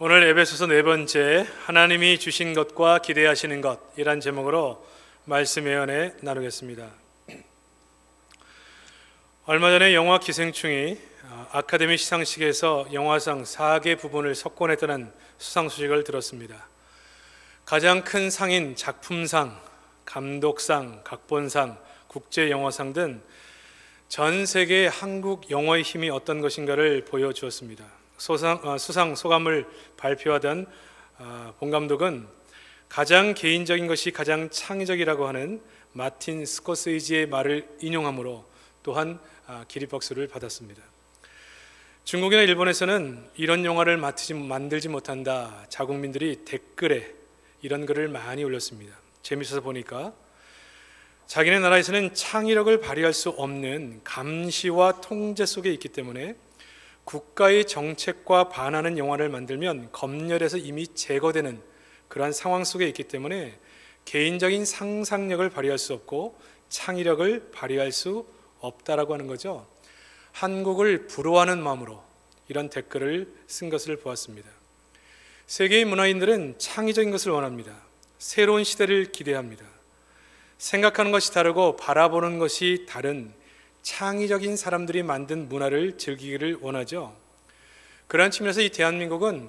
오늘 에베소서 네 번째, 하나님이 주신 것과 기대하시는 것이란 제목으로 말씀의 은혜 나누겠습니다. 얼마 전에 영화 기생충이 아카데미 시상식에서 영화상 4개 부분을 석권했다는 수상 소식을 들었습니다. 가장 큰 상인 작품상, 감독상, 각본상, 국제영화상 등 전 세계 한국 영화의 힘이 어떤 것인가를 보여주었습니다. 수상 소감을 발표하던 본 감독은 가장 개인적인 것이 가장 창의적이라고 하는 마틴 스코세이지의 말을 인용하므로 또한 기립박수를 받았습니다. 중국이나 일본에서는 이런 영화를 만들지 못한다, 자국민들이 댓글에 이런 글을 많이 올렸습니다. 재밌어서 보니까 자기네 나라에서는 창의력을 발휘할 수 없는 감시와 통제 속에 있기 때문에 국가의 정책과 반하는 영화를 만들면 검열에서 이미 제거되는 그러한 상황 속에 있기 때문에 개인적인 상상력을 발휘할 수 없고 창의력을 발휘할 수 없다라고 하는 거죠. 한국을 부러워하는 마음으로 이런 댓글을 쓴 것을 보았습니다. 세계의 문화인들은 창의적인 것을 원합니다. 새로운 시대를 기대합니다. 생각하는 것이 다르고 바라보는 것이 다른 창의적인 사람들이 만든 문화를 즐기기를 원하죠. 그러한 측면에서 이 대한민국은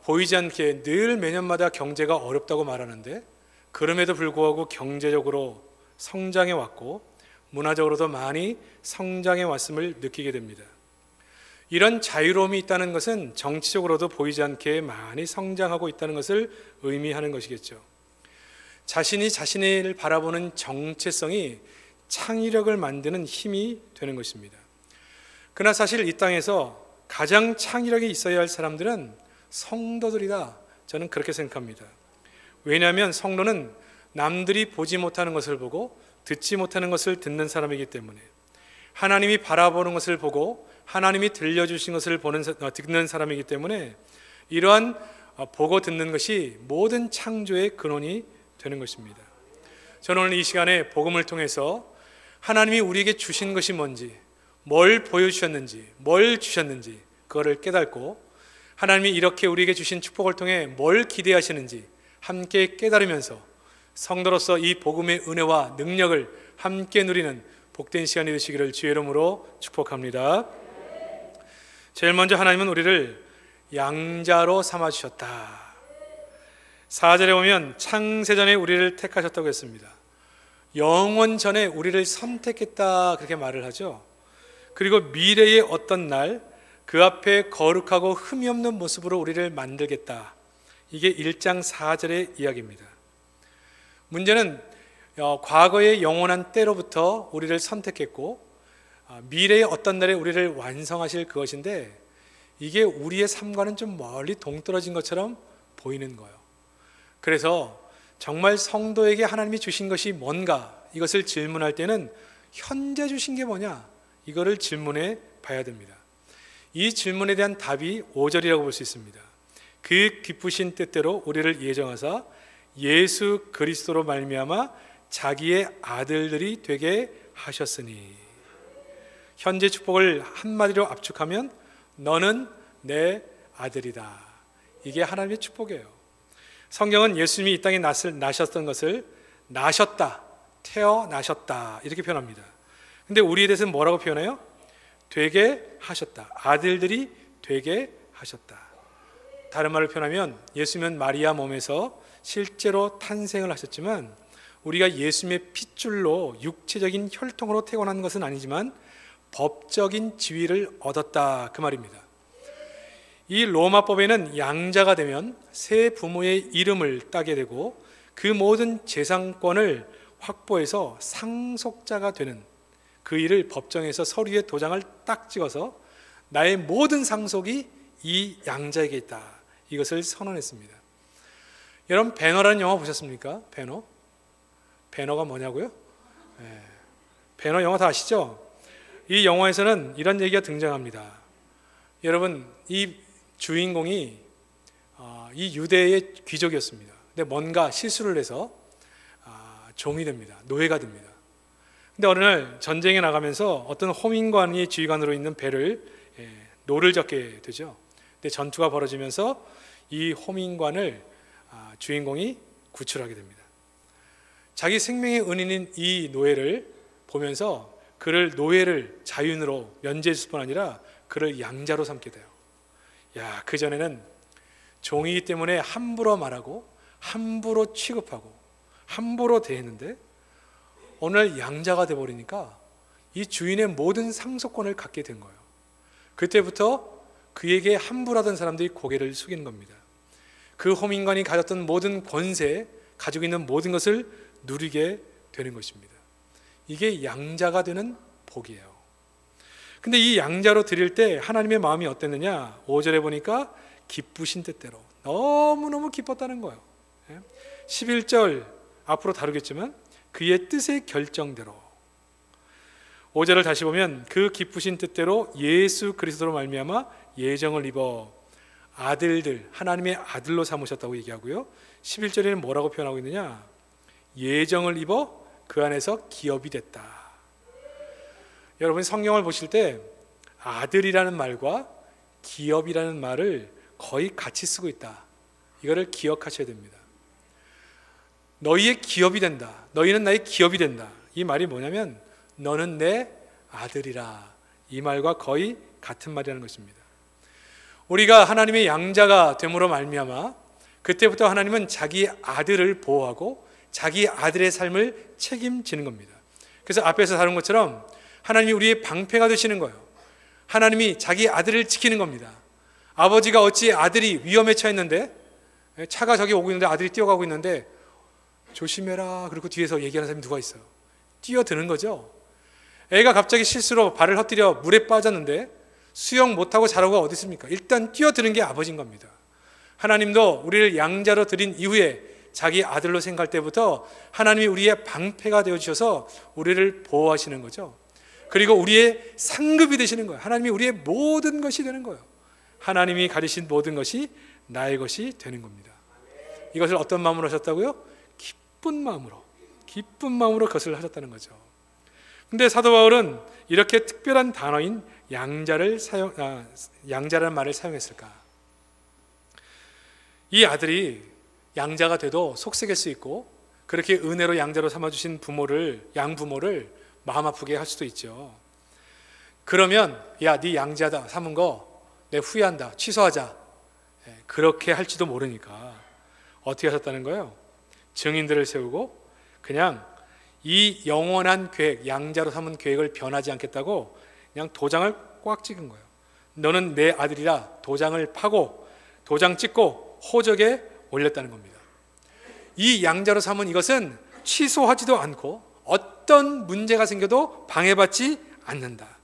보이지 않게 늘 매년마다 경제가 어렵다고 말하는데 그럼에도 불구하고 경제적으로 성장해 왔고 문화적으로도 많이 성장해 왔음을 느끼게 됩니다. 이런 자유로움이 있다는 것은 정치적으로도 보이지 않게 많이 성장하고 있다는 것을 의미하는 것이겠죠. 자신이 자신을 바라보는 정체성이 창의력을 만드는 힘이 되는 것입니다. 그러나 사실 이 땅에서 가장 창의력이 있어야 할 사람들은 성도들이다, 저는 그렇게 생각합니다. 왜냐하면 성도는 남들이 보지 못하는 것을 보고 듣지 못하는 것을 듣는 사람이기 때문에 하나님이 바라보는 것을 보고 하나님이 들려주신 것을 듣는 사람이기 때문에 이러한 보고 듣는 것이 모든 창조의 근원이 되는 것입니다. 저는 오늘 이 시간에 복음을 통해서 하나님이 우리에게 주신 것이 뭔지, 뭘 보여주셨는지, 뭘 주셨는지 그거를 깨닫고 하나님이 이렇게 우리에게 주신 축복을 통해 뭘 기대하시는지 함께 깨달으면서 성도로서 이 복음의 은혜와 능력을 함께 누리는 복된 시간이 되시기를 주의 이름으로 축복합니다. 제일 먼저 하나님은 우리를 양자로 삼아주셨다. 4절에 보면 창세전에 우리를 택하셨다고 했습니다. 영원 전에 우리를 선택했다, 그렇게 말을 하죠. 그리고 미래의 어떤 날 그 앞에 거룩하고 흠이 없는 모습으로 우리를 만들겠다. 이게 1장 4절의 이야기입니다. 문제는 과거의 영원한 때로부터 우리를 선택했고 미래의 어떤 날에 우리를 완성하실 그것인데 이게 우리의 삶과는 좀 멀리 동떨어진 것처럼 보이는 거예요. 그래서 정말 성도에게 하나님이 주신 것이 뭔가 이것을 질문할 때는 현재 주신 게 뭐냐, 이거를 질문해 봐야 됩니다. 이 질문에 대한 답이 5절이라고 볼 수 있습니다. 그 기쁘신 뜻대로 우리를 예정하사 예수 그리스도로 말미암아 자기의 아들들이 되게 하셨으니. 현재 축복을 한마디로 압축하면 너는 내 아들이다. 이게 하나님의 축복이에요. 성경은 예수님이 이 땅에 나셨던 것을 나셨다, 태어나셨다 이렇게 표현합니다. 근데 우리에 대해서는 뭐라고 표현해요? 되게 하셨다. 아들들이 되게 하셨다. 다른 말을 표현하면 예수님은 마리아 몸에서 실제로 탄생을 하셨지만 우리가 예수님의 핏줄로 육체적인 혈통으로 태어난 것은 아니지만 법적인 지위를 얻었다, 그 말입니다. 이 로마법에는 양자가 되면 새 부모의 이름을 따게 되고 그 모든 재산권을 확보해서 상속자가 되는 그 일을 법정에서 서류에 도장을 딱 찍어서 나의 모든 상속이 이 양자에게 있다, 이것을 선언했습니다. 여러분, 배너라는 영화 보셨습니까? 배너가 뭐냐고요? 배너 영화 다 아시죠? 이 영화에서는 이런 얘기가 등장합니다. 여러분, 이 주인공이 이 유대의 귀족이었습니다. 근데 뭔가 실수를 해서 종이 됩니다. 노예가 됩니다. 근데 어느 날 전쟁에 나가면서 어떤 호민관이 지휘관으로 있는 배를 노를 젓게 되죠. 근데 전투가 벌어지면서 이 호민관을 주인공이 구출하게 됩니다. 자기 생명의 은인인 이 노예를 보면서 그를 노예를 자윤으로 면제했을 뿐 아니라 그를 양자로 삼게 돼요. 야, 그전에는 종이기 때문에 함부로 말하고 함부로 취급하고 함부로 대했는데 오늘 양자가 돼버리니까 이 주인의 모든 상속권을 갖게 된 거예요. 그때부터 그에게 함부로하던 사람들이 고개를 숙이는 겁니다. 그 호민관이 가졌던 모든 권세, 가지고 있는 모든 것을 누리게 되는 것입니다. 이게 양자가 되는 복이에요. 근데 이 양자로 드릴 때 하나님의 마음이 어땠느냐? 5절에 보니까 기쁘신 뜻대로, 너무너무 기뻤다는 거예요. 11절 앞으로 다루겠지만 그의 뜻의 결정대로. 5절을 다시 보면 그 기쁘신 뜻대로 예수 그리스도로 말미암아 예정을 입어 아들들, 하나님의 아들로 삼으셨다고 얘기하고요. 11절에는 뭐라고 표현하고 있느냐? 예정을 입어 그 안에서 기업이 됐다. 여러분 성경을 보실 때 아들이라는 말과 기업이라는 말을 거의 같이 쓰고 있다. 이거를 기억하셔야 됩니다. 너희의 기업이 된다. 너희는 나의 기업이 된다. 이 말이 뭐냐면 너는 내 아들이라. 이 말과 거의 같은 말이라는 것입니다. 우리가 하나님의 양자가 됨으로 말미암아 그때부터 하나님은 자기 아들을 보호하고 자기 아들의 삶을 책임지는 겁니다. 그래서 앞에서 다룬 것처럼 하나님이 우리의 방패가 되시는 거예요. 하나님이 자기 아들을 지키는 겁니다. 아버지가 어찌 아들이 위험에 처했는데 차가 저기 오고 있는데 아들이 뛰어가고 있는데 조심해라 그리고 뒤에서 얘기하는 사람이 누가 있어요? 뛰어드는 거죠. 애가 갑자기 실수로 발을 헛디뎌 물에 빠졌는데 수영 못하고 자라고가 어디 있습니까? 일단 뛰어드는 게 아버지인 겁니다. 하나님도 우리를 양자로 드린 이후에 자기 아들로 생각할 때부터 하나님이 우리의 방패가 되어주셔서 우리를 보호하시는 거죠. 그리고 우리의 상급이 되시는 거예요. 하나님이 우리의 모든 것이 되는 거예요. 하나님이 가지신 모든 것이 나의 것이 되는 겁니다. 이것을 어떤 마음으로 하셨다고요? 기쁜 마음으로 그것을 하셨다는 거죠. 근데 사도 바울은 이렇게 특별한 단어인 양자라는 말을 사용했을까? 이 아들이 양자가 돼도 속색일 수 있고 그렇게 은혜로 양자로 삼아주신 양부모를 마음 아프게 할 수도 있죠. 그러면 야, 네 양자다 삼은 거 내 후회한다, 취소하자, 그렇게 할지도 모르니까 어떻게 하셨다는 거예요? 증인들을 세우고 그냥 이 영원한 계획, 양자로 삼은 계획을 변하지 않겠다고 그냥 도장을 꽉 찍은 거예요. 너는 내 아들이라 도장을 파고 도장 찍고 호적에 올렸다는 겁니다. 이 양자로 삼은 이것은 취소하지도 않고 어떤 문제가 생겨도 방해받지 않는다.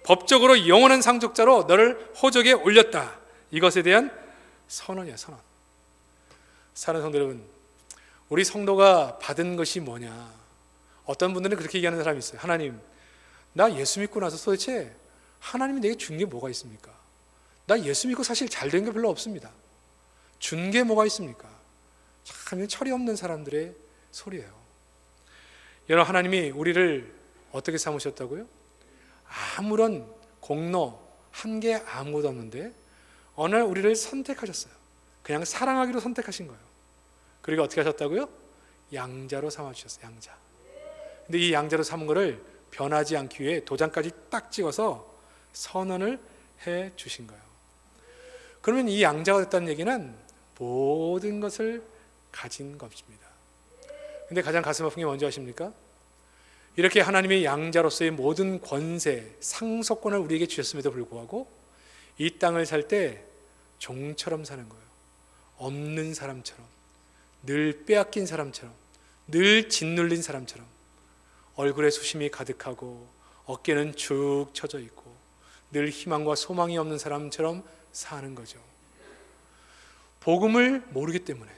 법적으로 영원한 상속자로 너를 호적에 올렸다. 이것에 대한 선언이야, 선언. 사랑하는 성도 여러분, 우리 성도가 받은 것이 뭐냐? 어떤 분들은 그렇게 얘기하는 사람이 있어요. 하나님, 나 예수 믿고 나서 도대체 하나님이 내게 준 게 뭐가 있습니까? 나 예수 믿고 사실 잘 된 게 별로 없습니다. 준 게 뭐가 있습니까? 참 철이 없는 사람들의 소리예요. 여러분, 하나님이 우리를 어떻게 삼으셨다고요? 아무런 공로 한 게 아무것도 없는데 어느 날 우리를 선택하셨어요. 그냥 사랑하기로 선택하신 거예요. 그리고 어떻게 하셨다고요? 양자로 삼아주셨어요. 양자. 근데 이 양자로 삼은 거를 변하지 않기 위해 도장까지 딱 찍어서 선언을 해 주신 거예요. 그러면 이 양자가 됐다는 얘기는 모든 것을 가진 것입니다. 근데 가장 가슴 아픈 게 뭔지 아십니까? 이렇게 하나님의 양자로서의 모든 권세, 상속권을 우리에게 주셨음에도 불구하고 이 땅을 살 때 종처럼 사는 거예요. 없는 사람처럼, 늘 빼앗긴 사람처럼, 늘 짓눌린 사람처럼 얼굴에 수심이 가득하고 어깨는 축 처져 있고 늘 희망과 소망이 없는 사람처럼 사는 거죠. 복음을 모르기 때문에,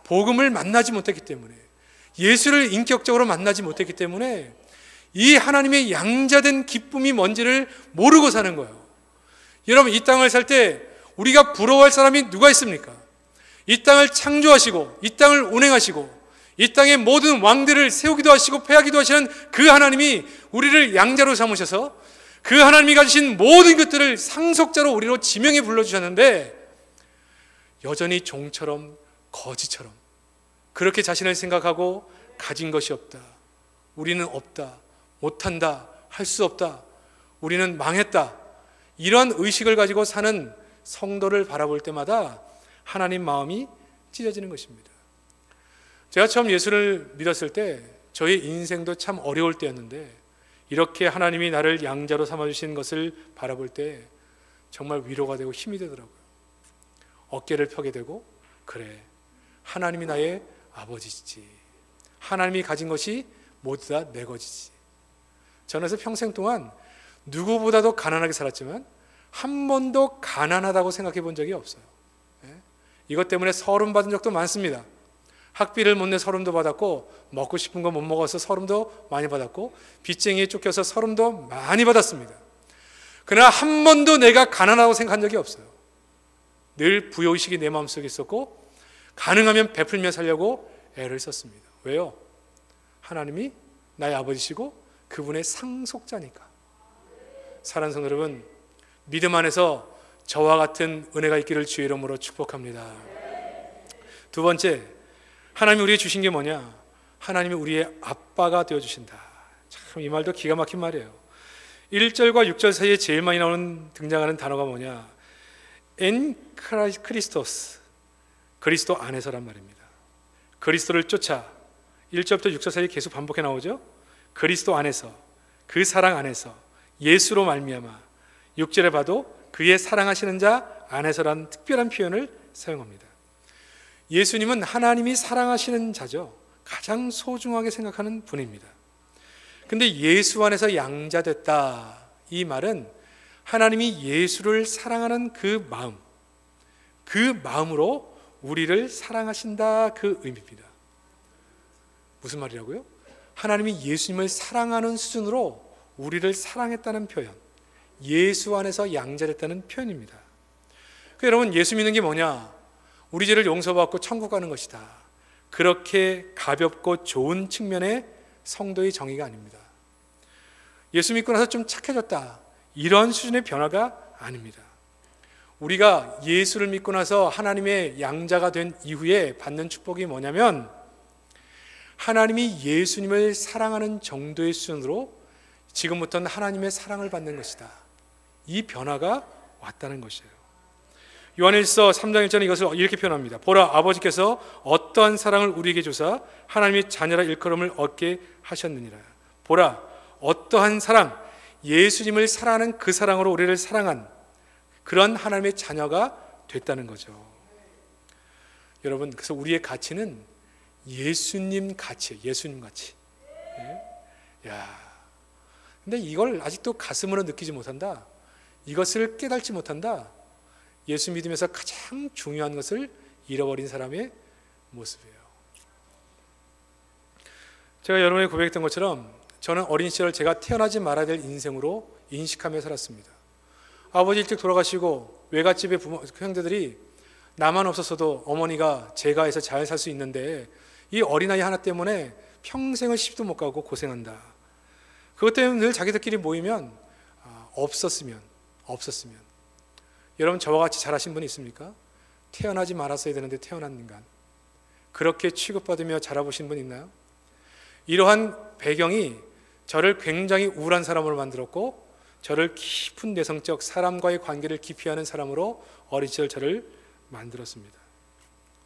복음을 만나지 못했기 때문에, 예수를 인격적으로 만나지 못했기 때문에 이 하나님의 양자된 기쁨이 뭔지를 모르고 사는 거예요. 여러분, 이 땅을 살 때 우리가 부러워할 사람이 누가 있습니까? 이 땅을 창조하시고 이 땅을 운행하시고 이 땅의 모든 왕들을 세우기도 하시고 패하기도 하시는 그 하나님이 우리를 양자로 삼으셔서 그 하나님이 가지신 모든 것들을 상속자로 우리로 지명해 불러주셨는데 여전히 종처럼 거지처럼 그렇게 자신을 생각하고 가진 것이 없다, 우리는 없다, 못한다, 할 수 없다, 우리는 망했다, 이런 의식을 가지고 사는 성도를 바라볼 때마다 하나님 마음이 찢어지는 것입니다. 제가 처음 예수를 믿었을 때 저의 인생도 참 어려울 때였는데 이렇게 하나님이 나를 양자로 삼아주신 것을 바라볼 때 정말 위로가 되고 힘이 되더라고요. 어깨를 펴게 되고, 그래, 하나님이 나의 아버지지, 하나님이 가진 것이 모두 다 내 것이지. 저는 그래서 평생 동안 누구보다도 가난하게 살았지만 한 번도 가난하다고 생각해 본 적이 없어요. 이것 때문에 서름 받은 적도 많습니다. 학비를 못 내 서름도 받았고, 먹고 싶은 거 못 먹어서 서름도 많이 받았고, 빚쟁이에 쫓겨서 서름도 많이 받았습니다. 그러나 한 번도 내가 가난하다고 생각한 적이 없어요. 늘 부여의식이 내 마음속에 있었고, 가능하면 베풀며 살려고 애를 썼습니다. 왜요? 하나님이 나의 아버지시고 그분의 상속자니까. 사랑하는 성도 여러분, 믿음 안에서 저와 같은 은혜가 있기를 주의 이름으로 축복합니다. 두 번째, 하나님이 우리에게 주신 게 뭐냐? 하나님이 우리의 아빠가 되어주신다. 참, 이 말도 기가 막힌 말이에요. 1절과 6절 사이에 제일 많이 등장하는 단어가 뭐냐? 엔 크리스토스, 그리스도 안에서란 말입니다. 그리스도를 쫓아, 1절부터 6절 사이에 계속 반복해 나오죠. 그리스도 안에서, 그 사랑 안에서, 예수로 말미암아. 6절에 봐도 그의 사랑하시는 자 안에서라는 특별한 표현을 사용합니다. 예수님은 하나님이 사랑하시는 자죠. 가장 소중하게 생각하는 분입니다. 근데 예수 안에서 양자됐다, 이 말은 하나님이 예수를 사랑하는 그 마음, 그 마음으로 우리를 사랑하신다, 그 의미입니다. 무슨 말이라고요? 하나님이 예수님을 사랑하는 수준으로 우리를 사랑했다는 표현, 예수 안에서 양자됐다는 표현입니다. 여러분, 예수 믿는 게 뭐냐? 우리 죄를 용서받고 천국 가는 것이다. 그렇게 가볍고 좋은 측면의 성도의 정의가 아닙니다. 예수 믿고 나서 좀 착해졌다, 이런 수준의 변화가 아닙니다. 우리가 예수를 믿고 나서 하나님의 양자가 된 이후에 받는 축복이 뭐냐면, 하나님이 예수님을 사랑하는 정도의 수준으로 지금부터는 하나님의 사랑을 받는 것이다. 이 변화가 왔다는 것이에요. 요한일서 3장 1절은 이것을 이렇게 표현합니다. 보라, 아버지께서 어떠한 사랑을 우리에게 주사 하나님의 자녀라 일컬음을 얻게 하셨느니라. 보라, 어떠한 사랑, 예수님을 사랑하는 그 사랑으로 우리를 사랑한 그런 하나님의 자녀가 됐다는 거죠. 여러분, 그래서 우리의 가치는 예수님 가치예요. 예수님 가치. 근데 이걸 아직도 가슴으로 느끼지 못한다, 이것을 깨닫지 못한다, 예수 믿으면서 가장 중요한 것을 잃어버린 사람의 모습이에요. 제가 여러분에게 고백했던 것처럼 저는 어린 시절 제가 태어나지 말아야 될 인생으로 인식하며 살았습니다. 아버지 일찍 돌아가시고 외갓집의 형제들이 나만 없었어도 어머니가 제가해서 잘 살 수 있는데 이 어린아이 하나 때문에 평생을 시집도 못 가고 고생한다. 그것 때문에 늘 자기들끼리 모이면 없었으면. 여러분, 저와 같이 자라신 분이 있습니까? 태어나지 말았어야 되는데 태어난 인간, 그렇게 취급받으며 자라보신 분 있나요? 이러한 배경이 저를 굉장히 우울한 사람으로 만들었고, 저를 깊은 내성적 사람과의 관계를 기피하는 사람으로 어린 시절 저를 만들었습니다.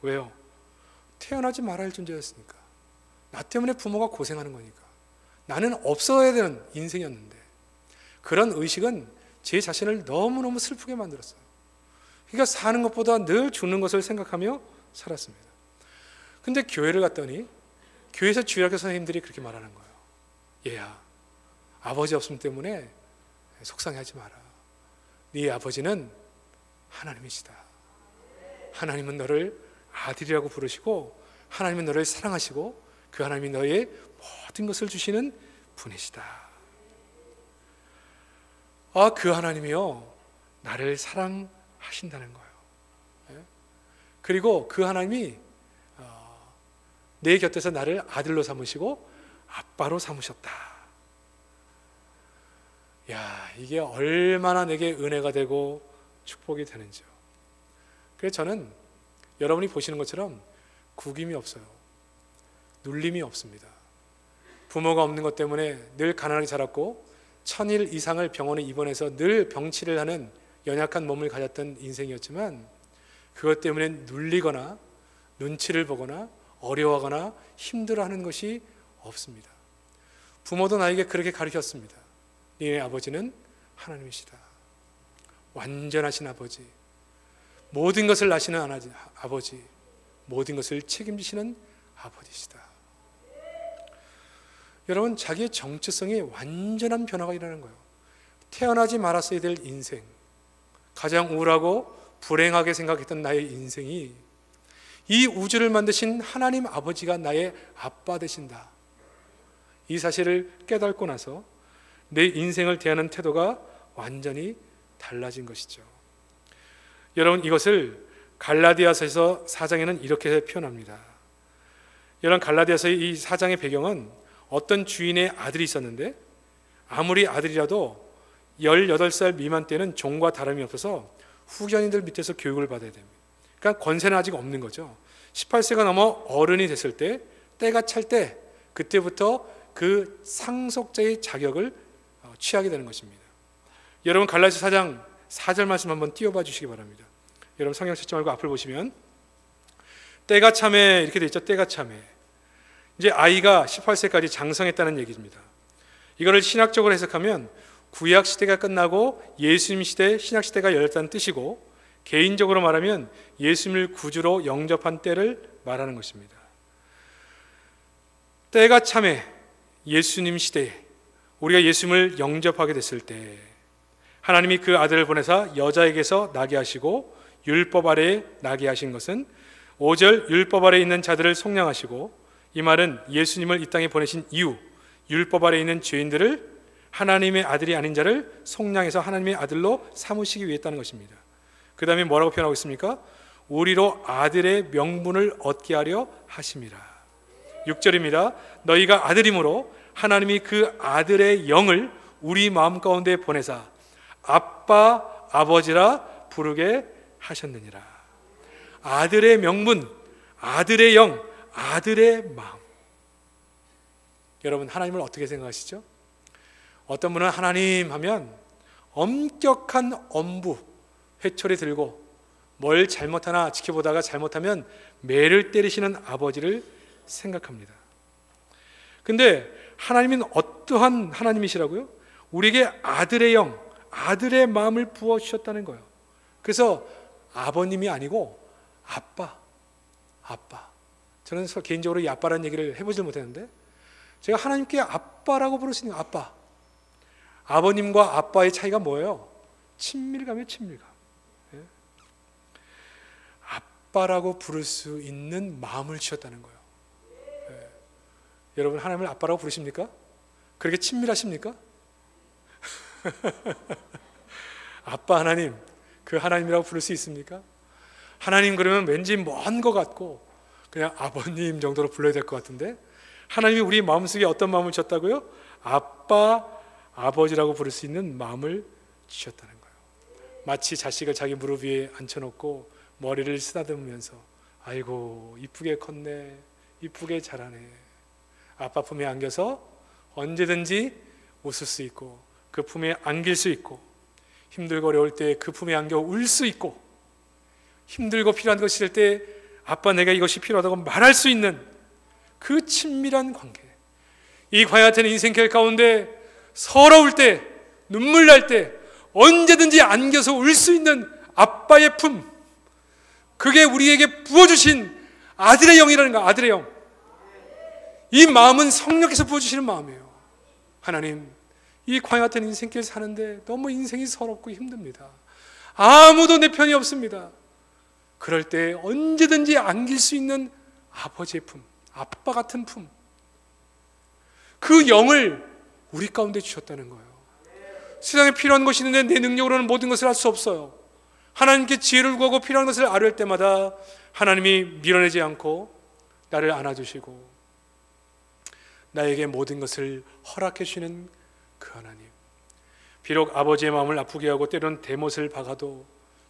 왜요? 태어나지 말아야 할 존재였으니까. 나 때문에 부모가 고생하는 거니까. 나는 없어야 되는 인생이었는데, 그런 의식은 제 자신을 너무너무 슬프게 만들었어요. 그러니까 사는 것보다 늘 죽는 것을 생각하며 살았습니다. 근데 교회를 갔더니 교회에서 주일학교 선생님들이 그렇게 말하는 거예요. 얘야, 아버지 없음 때문에 속상해하지 마라. 네 아버지는 하나님이시다. 하나님은 너를 아들이라고 부르시고, 하나님은 너를 사랑하시고, 그 하나님이 너의 모든 것을 주시는 분이시다. 그 하나님이요, 나를 사랑하신다는 거예요. 그리고 그 하나님이 내 곁에서 나를 아들로 삼으시고 아빠로 삼으셨다. 이게 얼마나 내게 은혜가 되고 축복이 되는지요. 그래서 저는 여러분이 보시는 것처럼 구김이 없어요. 눌림이 없습니다. 부모가 없는 것 때문에 늘 가난하게 자랐고 1000일 이상을 병원에 입원해서 늘 병치를 하는 연약한 몸을 가졌던 인생이었지만 그것 때문에 눌리거나 눈치를 보거나 어려워하거나 힘들어하는 것이 없습니다. 부모도 나에게 그렇게 가르쳤습니다. 니네 아버지는 하나님이시다. 완전하신 아버지, 모든 것을 아시는 아버지, 모든 것을 책임지시는 아버지시다. 여러분, 자기의 정체성에 완전한 변화가 일어나는 거예요. 태어나지 말았어야 될 인생, 가장 우울하고 불행하게 생각했던 나의 인생이 이 우주를 만드신 하나님 아버지가 나의 아빠 되신다. 이 사실을 깨닫고 나서 내 인생을 대하는 태도가 완전히 달라진 것이죠. 여러분, 이것을 갈라디아서에서 4장에는 이렇게 표현합니다. 여러분, 갈라디아서의 이 4장의 배경은 어떤 주인의 아들이 있었는데 아무리 아들이라도 18살 미만 때는 종과 다름이 없어서 후견인들 밑에서 교육을 받아야 됩니다. 그러니까 권세는 아직 없는 거죠. 18세가 넘어 어른이 됐을 때, 때가 찰 때, 그때부터 그 상속자의 자격을 취하게 되는 것입니다. 여러분, 갈라디아서 4장 4절 말씀 한번 띄워봐 주시기 바랍니다. 여러분, 성경 찾지 말고 앞을 보시면 때가 참에 이렇게 돼 있죠. 때가 참에. 이제 아이가 18세까지 장성했다는 얘기입니다. 이거를 신학적으로 해석하면 구약 시대가 끝나고 예수님 시대, 신약 시대가 열렸다는 뜻이고, 개인적으로 말하면 예수님을 구주로 영접한 때를 말하는 것입니다. 때가 참에 예수님 시대에 우리가 예수님을 영접하게 됐을 때 하나님이 그 아들을 보내사 여자에게서 나게 하시고 율법 아래에 나게 하신 것은 5절 율법 아래에 있는 자들을 속량하시고, 이 말은 예수님을 이 땅에 보내신 이후 율법 아래에 있는 죄인들을 하나님의 아들이 아닌 자를 속량해서 하나님의 아들로 삼으시기 위해 했다는 것입니다. 그 다음에 뭐라고 표현하고 있습니까? 우리로 아들의 명분을 얻게 하려 하심이라. 6절입니다. 너희가 아들이므로 하나님이 그 아들의 영을 우리 마음 가운데 보내사 아빠 아버지라 부르게 하셨느니라. 아들의 명분, 아들의 영, 아들의 마음. 여러분, 하나님을 어떻게 생각하시죠? 어떤 분은 하나님 하면 엄격한 엄부, 회초리 들고 뭘 잘못하나 지켜보다가 잘못하면 매를 때리시는 아버지를 생각합니다. 근데 하나님은 어떠한 하나님이시라고요? 우리에게 아들의 영, 아들의 마음을 부어주셨다는 거예요. 그래서 아버님이 아니고 아빠. 저는 개인적으로 이 아빠라는 얘기를 해보질 못했는데, 제가 하나님께 아빠라고 부를 수 있는 아빠. 아버님과 아빠의 차이가 뭐예요? 친밀감이에요, 친밀감. 예? 아빠라고 부를 수 있는 마음을 주셨다는 거예요. 예. 여러분, 하나님을 아빠라고 부르십니까? 그렇게 친밀하십니까? 아빠 하나님, 그 하나님이라고 부를 수 있습니까? 하나님 그러면 왠지 먼 것 같고 그냥 아버님 정도로 불러야 될 것 같은데, 하나님이 우리 마음속에 어떤 마음을 주셨다고요? 아빠, 아버지라고 부를 수 있는 마음을 주셨다는 거예요. 마치 자식을 자기 무릎 위에 앉혀놓고 머리를 쓰다듬으면서 아이고 이쁘게 컸네, 이쁘게 자라네. 아빠 품에 안겨서 언제든지 웃을 수 있고 그 품에 안길 수 있고, 힘들고 어려울 때 그 품에 안겨 울 수 있고, 힘들고 필요한 것이 될 때 아빠 내가 이것이 필요하다고 말할 수 있는 그 친밀한 관계. 이 광야 같은 인생길 가운데 서러울 때, 눈물 날 때 언제든지 안겨서 울 수 있는 아빠의 품, 그게 우리에게 부어주신 아들의 영이라는 거야. 아들의 영. 이 마음은 성령께서 부어주시는 마음이에요. 하나님, 이 광야 같은 인생길 사는데 너무 인생이 서럽고 힘듭니다. 아무도 내 편이 없습니다. 그럴 때 언제든지 안길 수 있는 아버지의 품, 아빠 같은 품, 그 영을 우리 가운데 주셨다는 거예요. 세상에 필요한 것이 있는데 내 능력으로는 모든 것을 할 수 없어요. 하나님께 지혜를 구하고 필요한 것을 아뢰할 때마다 하나님이 밀어내지 않고 나를 안아주시고 나에게 모든 것을 허락해 주시는 그 하나님. 비록 아버지의 마음을 아프게 하고 때로는 대못을 박아도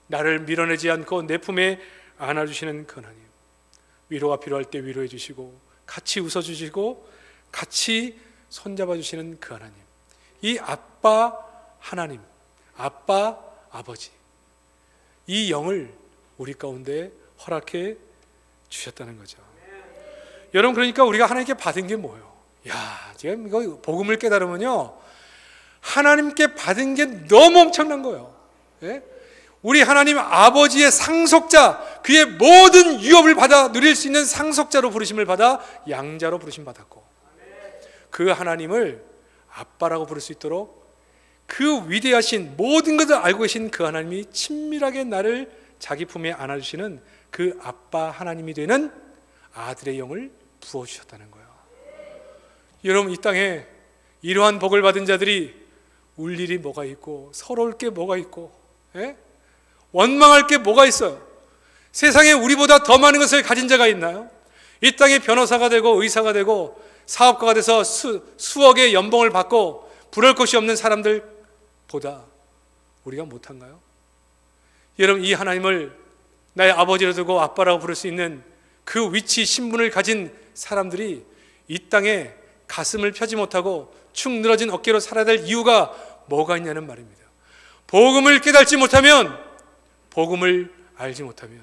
나를 밀어내지 않고 내 품에 안아주시는 그 하나님, 위로가 필요할 때 위로해 주시고 같이 웃어주시고 같이 손잡아 주시는 그 하나님, 이 아빠 하나님, 아빠 아버지, 이 영을 우리 가운데 허락해 주셨다는 거죠. 여러분, 그러니까 우리가 하나님께 받은 게 뭐예요? 지금 이거 복음을 깨달으면요, 하나님께 받은 게 너무 엄청난 거예요. 예? 우리 하나님 아버지의 상속자, 그의 모든 유업을 받아 누릴 수 있는 상속자로 부르심을 받아 양자로 부르심 받았고, 그 하나님을 아빠라고 부를 수 있도록 그 위대하신 모든 것을 알고 계신 그 하나님이 친밀하게 나를 자기 품에 안아주시는 그 아빠 하나님이 되는 아들의 영을 부어주셨다는 거예요. 여러분, 이 땅에 이러한 복을 받은 자들이 울 일이 뭐가 있고 서러울 게 뭐가 있고 원망할 게 뭐가 있어요? 세상에 우리보다 더 많은 것을 가진 자가 있나요? 이 땅에 변호사가 되고 의사가 되고 사업가가 돼서 수억의 연봉을 받고 부러울 것이 없는 사람들보다 우리가 못한가요? 여러분, 이 하나님을 나의 아버지로 두고 아빠라고 부를 수 있는 그 위치, 신분을 가진 사람들이 이 땅에 가슴을 펴지 못하고 축 늘어진 어깨로 살아야 될 이유가 뭐가 있냐는 말입니다. 복음을 깨닫지 못하면, 복음을 알지 못하면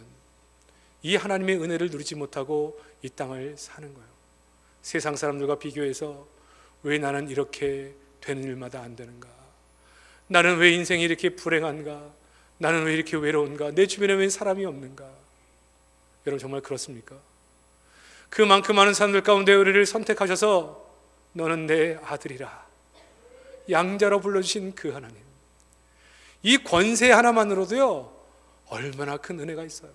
이 하나님의 은혜를 누리지 못하고 이 땅을 사는 거예요. 세상 사람들과 비교해서 왜 나는 이렇게 되는 일마다 안 되는가? 나는 왜 인생이 이렇게 불행한가? 나는 왜 이렇게 외로운가? 내 주변에 왜 사람이 없는가? 여러분, 정말 그렇습니까? 그만큼 많은 사람들 가운데 우리를 선택하셔서 너는 내 아들이라 양자로 불러주신 그 하나님, 이 권세 하나만으로도요 얼마나 큰 은혜가 있어요.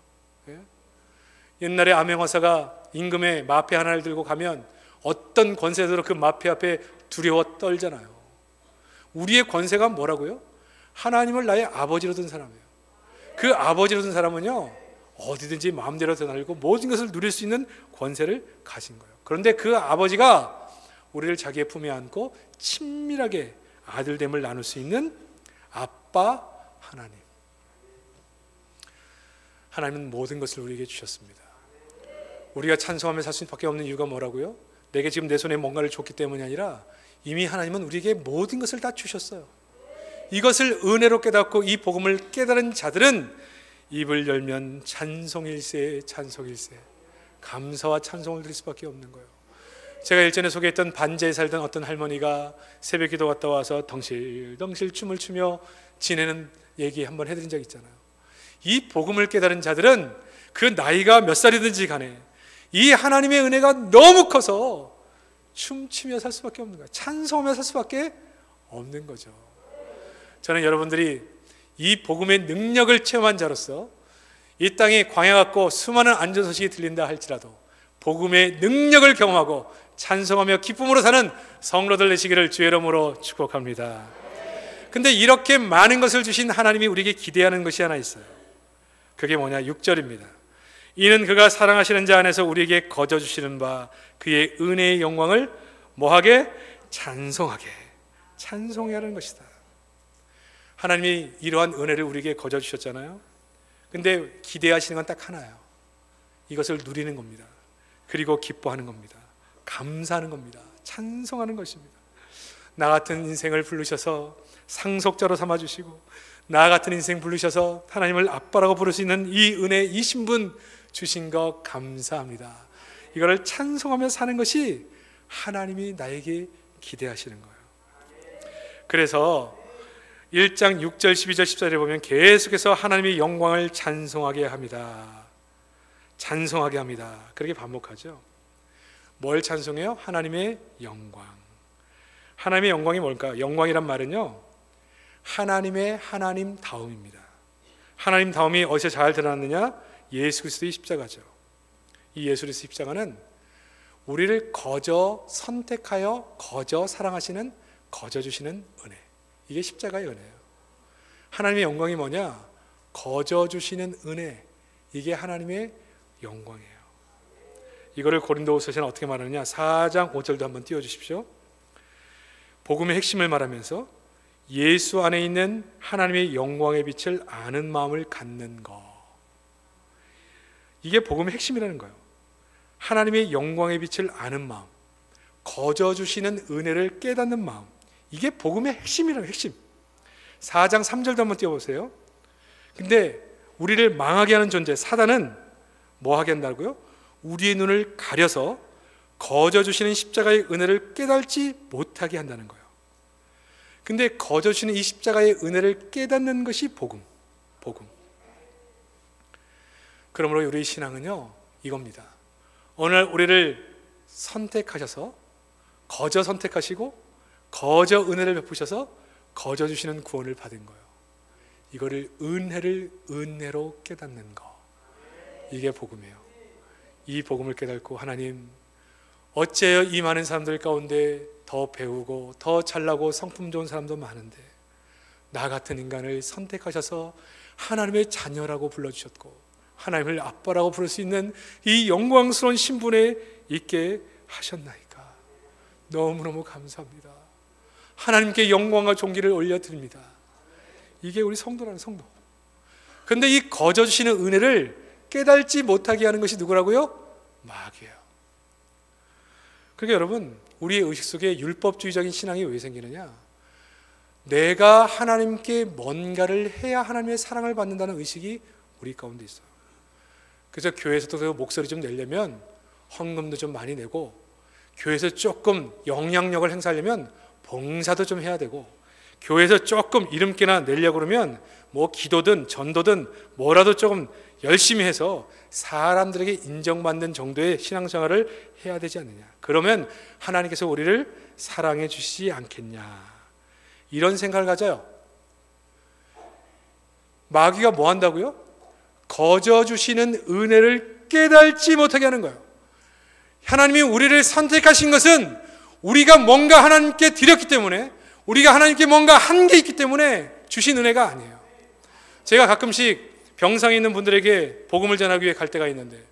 옛날에 암행어사가 임금의 마패 하나를 들고 가면 어떤 권세도 그 마패 앞에 두려워 떨잖아요. 우리의 권세가 뭐라고요? 하나님을 나의 아버지로 둔 사람이에요. 그 아버지로 둔 사람은요 어디든지 마음대로 드나들고 모든 것을 누릴 수 있는 권세를 가진 거예요. 그런데 그 아버지가 우리를 자기의 품에 안고 친밀하게 아들됨을 나눌 수 있는 아빠 하나님, 하나님은 모든 것을 우리에게 주셨습니다. 우리가 찬송하며 살 수밖에 없는 이유가 뭐라고요? 내게 지금 내 손에 뭔가를 줬기 때문이 아니라 이미 하나님은 우리에게 모든 것을 다 주셨어요. 이것을 은혜로 깨닫고 이 복음을 깨달은 자들은 입을 열면 찬송일세 찬송일세, 감사와 찬송을 드릴 수밖에 없는 거예요. 제가 일전에 소개했던 반제에 살던 어떤 할머니가 새벽 기도 갔다 와서 덩실덩실 춤을 추며 지내는 얘기 한번 해드린 적 있잖아요. 이 복음을 깨달은 자들은 그 나이가 몇 살이든지 간에 이 하나님의 은혜가 너무 커서 춤추며 살 수밖에 없는 거예요. 찬송하며 살 수밖에 없는 거죠. 저는 여러분들이 이 복음의 능력을 체험한 자로서 이 땅에 광야 같고 수많은 안전 소식이 들린다 할지라도 복음의 능력을 경험하고 찬송하며 기쁨으로 사는 성도들 되시기를 주의 이름으로 축복합니다. 근데 이렇게 많은 것을 주신 하나님이 우리에게 기대하는 것이 하나 있어요. 그게 뭐냐? 6절입니다. 이는 그가 사랑하시는 자 안에서 우리에게 거저 주시는 바 그의 은혜의 영광을 뭐하게? 찬송하게. 찬송해야 하는 것이다. 하나님이 이러한 은혜를 우리에게 거저 주셨잖아요. 근데 기대하시는 건 딱 하나예요. 이것을 누리는 겁니다. 그리고 기뻐하는 겁니다. 감사하는 겁니다. 찬송하는 것입니다. 나 같은 인생을 부르셔서 상속자로 삼아주시고 나 같은 인생 부르셔서 하나님을 아빠라고 부를 수 있는 이 은혜, 이 신분 주신 것 감사합니다. 이거를 찬송하며 사는 것이 하나님이 나에게 기대하시는 거예요. 그래서 1장 6절 12절 14절에 보면 계속해서 하나님의 영광을 찬송하게 합니다. 찬송하게 합니다. 그렇게 반복하죠. 뭘 찬송해요? 하나님의 영광. 하나님의 영광이 뭘까? 영광이란 말은요 하나님의 하나님다움입니다. 하나님다움이 어디서 잘 드러났느냐? 예수 그리스도의 십자가죠. 이 예수 그리스도의 십자가는 우리를 거저 선택하여 거저 사랑하시는, 거저 주시는 은혜, 이게 십자가의 은혜예요. 하나님의 영광이 뭐냐? 거저 주시는 은혜, 이게 하나님의 영광이에요. 이거를 고린도후서에서는 어떻게 말하느냐? 4장 5절도 한번 띄워주십시오. 복음의 핵심을 말하면서 예수 안에 있는 하나님의 영광의 빛을 아는 마음을 갖는 것. 이게 복음의 핵심이라는 거예요. 하나님의 영광의 빛을 아는 마음, 거저 주시는 은혜를 깨닫는 마음. 이게 복음의 핵심이라는 핵심. 4장 3절도 한번 띄워보세요. 근데 우리를 망하게 하는 존재 사단은 뭐 하게 한다고요? 우리의 눈을 가려서 거저 주시는 십자가의 은혜를 깨닫지 못하게 한다는 거예요. 근데 거저 주시는 이 십자가의 은혜를 깨닫는 것이 복음. 그러므로 우리 신앙은요, 이겁니다. 오늘 우리를 선택하셔서 거저 선택하시고 거저 은혜를 베푸셔서 거저 주시는 구원을 받은 거예요. 이거를 은혜를 은혜로 깨닫는 거. 이게 복음이에요. 이 복음을 깨닫고 하나님, 어째요 이 많은 사람들 가운데 더 배우고 더 잘나고 성품 좋은 사람도 많은데 나 같은 인간을 선택하셔서 하나님의 자녀라고 불러주셨고 하나님을 아빠라고 부를 수 있는 이 영광스러운 신분에 있게 하셨나이까. 너무너무 감사합니다. 하나님께 영광과 존귀를 올려드립니다. 이게 우리 성도라는 성도. 그런데 이 거저 주시는 은혜를 깨닫지 못하게 하는 것이 누구라고요? 마귀예요. 그러니까 여러분, 우리의 의식 속에 율법주의적인 신앙이 왜 생기느냐? 내가 하나님께 뭔가를 해야 하나님의 사랑을 받는다는 의식이 우리 가운데 있어요. 그래서 교회에서도 목소리 좀 내려면 헌금도 좀 많이 내고, 교회에서 조금 영향력을 행사하려면 봉사도 좀 해야 되고, 교회에서 조금 이름께나 내려고 그러면 뭐 기도든 전도든 뭐라도 조금 열심히 해서 사람들에게 인정받는 정도의 신앙생활을 해야 되지 않느냐. 그러면 하나님께서 우리를 사랑해 주시지 않겠냐. 이런 생각을 가져요. 마귀가 뭐 한다고요? 거저 주시는 은혜를 깨닫지 못하게 하는 거예요. 하나님이 우리를 선택하신 것은 우리가 뭔가 하나님께 드렸기 때문에, 우리가 하나님께 뭔가 한 게 있기 때문에 주신 은혜가 아니에요. 제가 가끔씩 병상에 있는 분들에게 복음을 전하기 위해 갈 때가 있는데,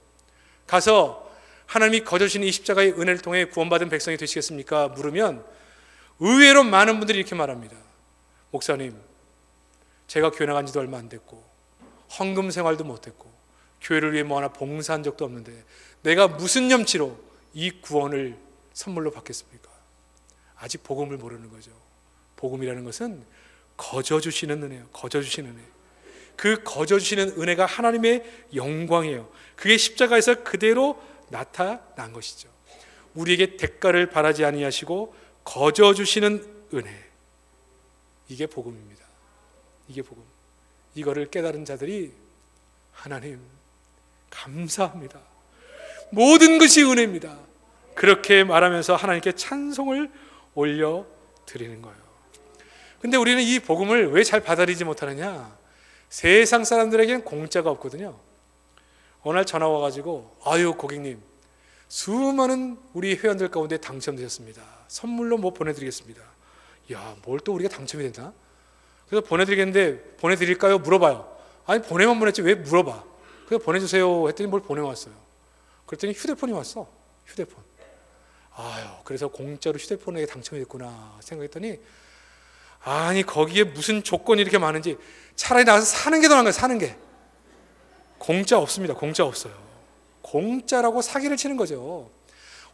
가서 하나님이 거저 주신 이 십자가의 은혜를 통해 구원받은 백성이 되시겠습니까? 물으면 의외로 많은 분들이 이렇게 말합니다. 목사님, 제가 교회 나간 지도 얼마 안 됐고 헌금 생활도 못 했고 교회를 위해 뭐 하나 봉사한 적도 없는데 내가 무슨 염치로 이 구원을 선물로 받겠습니까? 아직 복음을 모르는 거죠. 복음이라는 것은 거저 주시는 은혜예요. 거저 주시는 은혜. 그 거저 주시는 은혜가 하나님의 영광이에요. 그게 십자가에서 그대로 나타난 것이죠. 우리에게 대가를 바라지 아니하시고 거저 주시는 은혜. 이게 복음입니다. 이게 복음. 이거를 깨달은 자들이 하나님 감사합니다. 모든 것이 은혜입니다. 그렇게 말하면서 하나님께 찬송을 올려드리는 거예요. 근데 우리는 이 복음을 왜 잘 받아들이지 못하느냐? 세상 사람들에게는 공짜가 없거든요. 어느 날 전화 와가지고, 아유 고객님, 수많은 우리 회원들 가운데 당첨되셨습니다. 선물로 뭐 보내드리겠습니다. 야, 뭘 또 우리가 당첨이 됐나? 그래서 보내드리겠는데 보내드릴까요? 물어봐요. 아니 보내만 보냈지 왜 물어봐. 그래서 보내주세요 했더니 뭘 보내왔어요. 그랬더니 휴대폰이 왔어. 휴대폰. 아유, 그래서 공짜로 휴대폰에 당첨이 됐구나 생각했더니, 아니 거기에 무슨 조건이 이렇게 많은지 차라리 나가서 사는 게 더 나은 거예요. 사는 게. 공짜 없습니다. 공짜 없어요. 공짜라고 사기를 치는 거죠.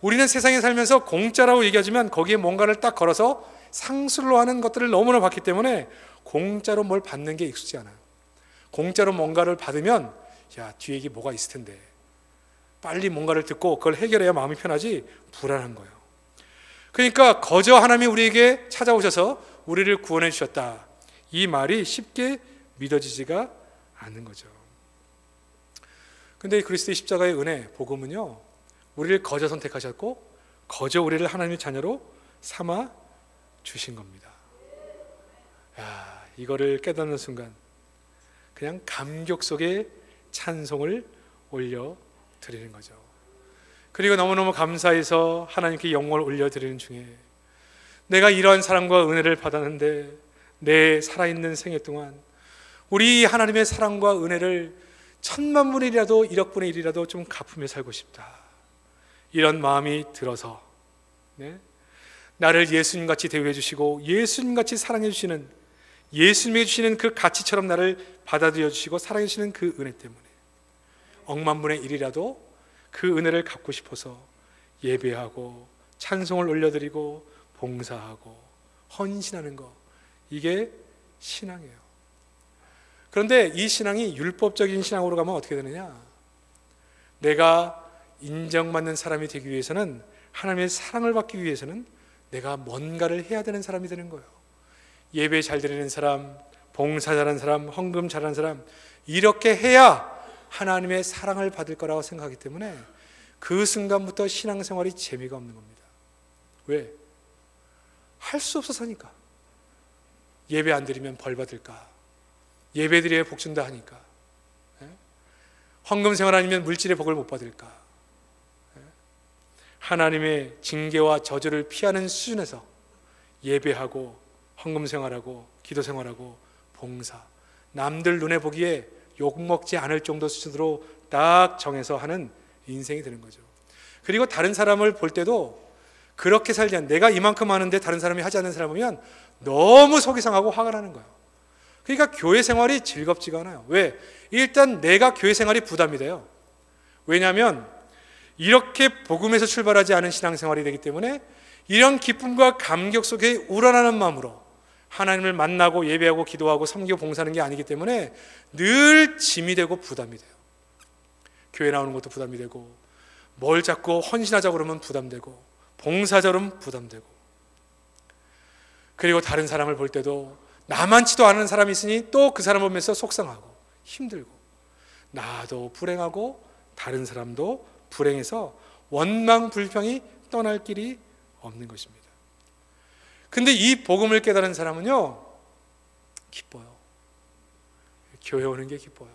우리는 세상에 살면서 공짜라고 얘기하지만 거기에 뭔가를 딱 걸어서 상술로 하는 것들을 너무나 봤기 때문에 공짜로 뭘 받는 게 익숙지 않아요. 공짜로 뭔가를 받으면 야, 뒤에 이게 뭐가 있을 텐데 빨리 뭔가를 듣고 그걸 해결해야 마음이 편하지 불안한 거예요. 그러니까 거저 하나님이 우리에게 찾아오셔서 우리를 구원해 주셨다, 이 말이 쉽게 믿어지지가 않는 거죠. 근데 그리스도의 십자가의 은혜, 복음은요, 우리를 거저 선택하셨고 거저 우리를 하나님의 자녀로 삼아 주신 겁니다. 야, 이거를 깨닫는 순간 그냥 감격 속에 찬송을 올려드리는 거죠. 그리고 너무너무 감사해서 하나님께 영광을 올려드리는 중에 내가 이러한 사랑과 은혜를 받았는데 내 살아있는 생애 동안 우리 하나님의 사랑과 은혜를 1000만 분의 1이라도 1억 분의 1이라도 좀 갚으며 살고 싶다, 이런 마음이 들어서 나를 예수님같이 대우해 주시고 예수님같이 사랑해 주시는, 예수님이 주시는 그 가치처럼 나를 받아들여 주시고 사랑해 주시는 그 은혜 때문에 억만분의 1이라도 그 은혜를 갚고 싶어서 예배하고 찬송을 올려드리고 봉사하고 헌신하는 것, 이게 신앙이에요. 그런데 이 신앙이 율법적인 신앙으로 가면 어떻게 되느냐? 내가 인정받는 사람이 되기 위해서는, 하나님의 사랑을 받기 위해서는 내가 뭔가를 해야 되는 사람이 되는 거예요. 예배 잘 드리는 사람, 봉사 잘하는 사람, 헌금 잘하는 사람, 이렇게 해야 하나님의 사랑을 받을 거라고 생각하기 때문에 그 순간부터 신앙생활이 재미가 없는 겁니다. 왜? 할 수 없어서니까. 예배 안 드리면 벌 받을까? 예배 드려야 복 준다 하니까. 헌금 생활 아니면 물질의 복을 못 받을까? 하나님의 징계와 저주를 피하는 수준에서 예배하고 헌금 생활하고 기도 생활하고 봉사, 남들 눈에 보기에 욕먹지 않을 정도 수준으로 딱 정해서 하는 인생이 되는 거죠. 그리고 다른 사람을 볼 때도 그렇게 살지 않는, 내가 이만큼 하는데 다른 사람이 하지 않는 사람을 보면 너무 속이 상하고 화가 나는 거예요. 그러니까 교회 생활이 즐겁지가 않아요. 왜? 일단 내가 교회 생활이 부담이 돼요. 왜냐하면 이렇게 복음에서 출발하지 않은 신앙생활이 되기 때문에 이런 기쁨과 감격 속에 우러나는 마음으로 하나님을 만나고 예배하고 기도하고 섬기고 봉사하는 게 아니기 때문에 늘 짐이 되고 부담이 돼요. 교회 나오는 것도 부담이 되고, 뭘 자꾸 헌신하자고 그러면 부담되고, 봉사자 그러면 부담되고, 그리고 다른 사람을 볼 때도 나만치도 않은 사람이 있으니 또 그 사람을 보면서 속상하고 힘들고, 나도 불행하고 다른 사람도 불행해서 원망 불평이 떠날 길이 없는 것입니다. 근데 이 복음을 깨달은 사람은요, 기뻐요. 교회 오는 게 기뻐요.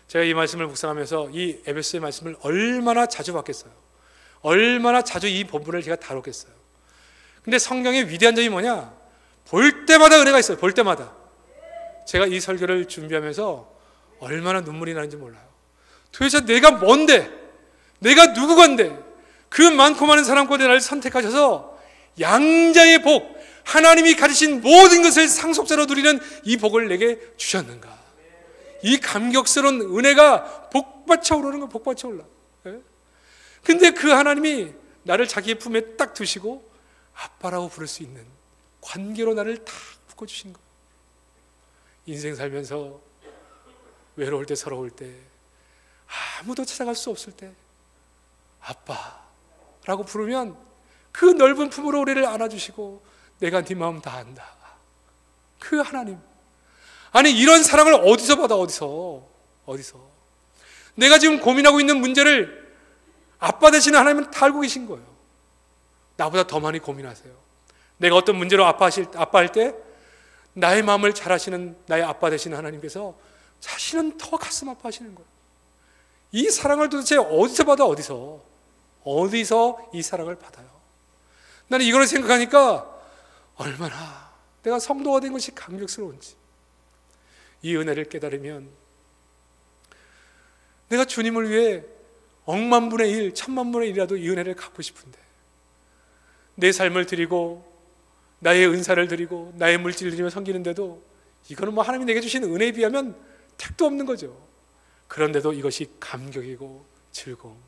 제가 이 말씀을 묵상하면서 이 에베소의 말씀을 얼마나 자주 받겠어요. 얼마나 자주 이 본문을 제가 다뤘겠어요. 근데 성경의 위대한 점이 뭐냐? 볼 때마다 은혜가 있어요. 볼 때마다. 제가 이 설교를 준비하면서 얼마나 눈물이 나는지 몰라요. 도대체 내가 뭔데? 내가 누구건데? 그 많고 많은 사람 가운데 나를 선택하셔서 양자의 복, 하나님이 가지신 모든 것을 상속자로 누리는 이 복을 내게 주셨는가? 이 감격스러운 은혜가 복받쳐 오르는 거, 복받쳐 올라. 근데 그 하나님이 나를 자기의 품에 딱 두시고 아빠라고 부를 수 있는 관계로 나를 딱 묶어주신 거예요. 인생 살면서 외로울 때, 서러울 때, 아무도 찾아갈 수 없을 때 아빠라고 부르면 그 넓은 품으로 우리를 안아주시고 내가 네 마음 다 안다. 그 하나님. 아니, 이런 사랑을 어디서 받아? 어디서? 내가 지금 고민하고 있는 문제를 아빠 되시는 하나님은 다 알고 계신 거예요. 나보다 더 많이 고민하세요. 내가 어떤 문제로 아파할 때 나의 마음을 잘 아시는 나의 아빠 되시는 하나님께서 자신은 더 가슴 아파하시는 거예요. 이 사랑을 도대체 어디서 받아? 어디서 이 사랑을 받아요? 나는 이걸 생각하니까 얼마나 내가 성도가 된 것이 감격스러운지. 이 은혜를 깨달으면 내가 주님을 위해 억만분의 1, 천만분의 1이라도 이 은혜를 갖고 싶은데, 내 삶을 드리고 나의 은사를 드리고 나의 물질을 드리며 섬기는데도 이거는 뭐 하나님이 내게 주신 은혜에 비하면 택도 없는 거죠. 그런데도 이것이 감격이고 즐거움,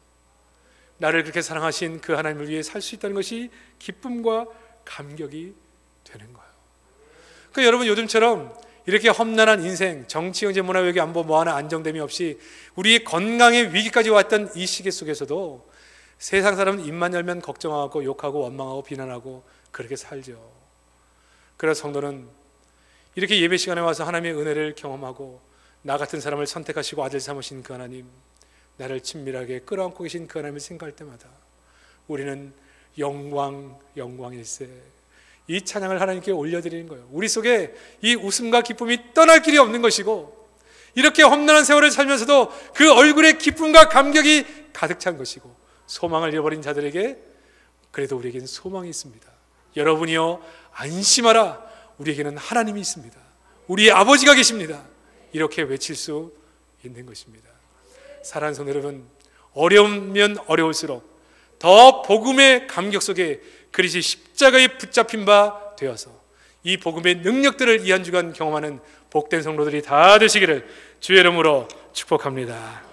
나를 그렇게 사랑하신 그 하나님을 위해 살 수 있다는 것이 기쁨과 감격이 되는 거예요. 그러니까 여러분, 요즘처럼 이렇게 험난한 인생, 정치, 경제, 문화, 외교, 안보 뭐 하나 안정됨이 없이 우리의 건강의 위기까지 왔던 이 시기 속에서도 세상 사람은 입만 열면 걱정하고 욕하고 원망하고 비난하고 그렇게 살죠. 그래서 성도는 이렇게 예배 시간에 와서 하나님의 은혜를 경험하고 나 같은 사람을 선택하시고 아들 삼으신 그 하나님, 나를 친밀하게 끌어안고 계신 그 하나님을 생각할 때마다 우리는 영광일세, 이 찬양을 하나님께 올려드리는 거예요. 우리 속에 이 웃음과 기쁨이 떠날 길이 없는 것이고, 이렇게 험난한 세월을 살면서도 그 얼굴에 기쁨과 감격이 가득 찬 것이고, 소망을 잃어버린 자들에게 그래도 우리에게는 소망이 있습니다. 여러분이여 안심하라, 우리에게는 하나님이 있습니다. 우리의 아버지가 계십니다. 이렇게 외칠 수 있는 것입니다. 사랑하는 성도 여러분, 어려우면 어려울수록 더 복음의 감격 속에 그리스도의 십자가에 붙잡힌 바 되어서 이 복음의 능력들을 이 한 주간 경험하는 복된 성도들이 다 되시기를 주의 이름으로 축복합니다.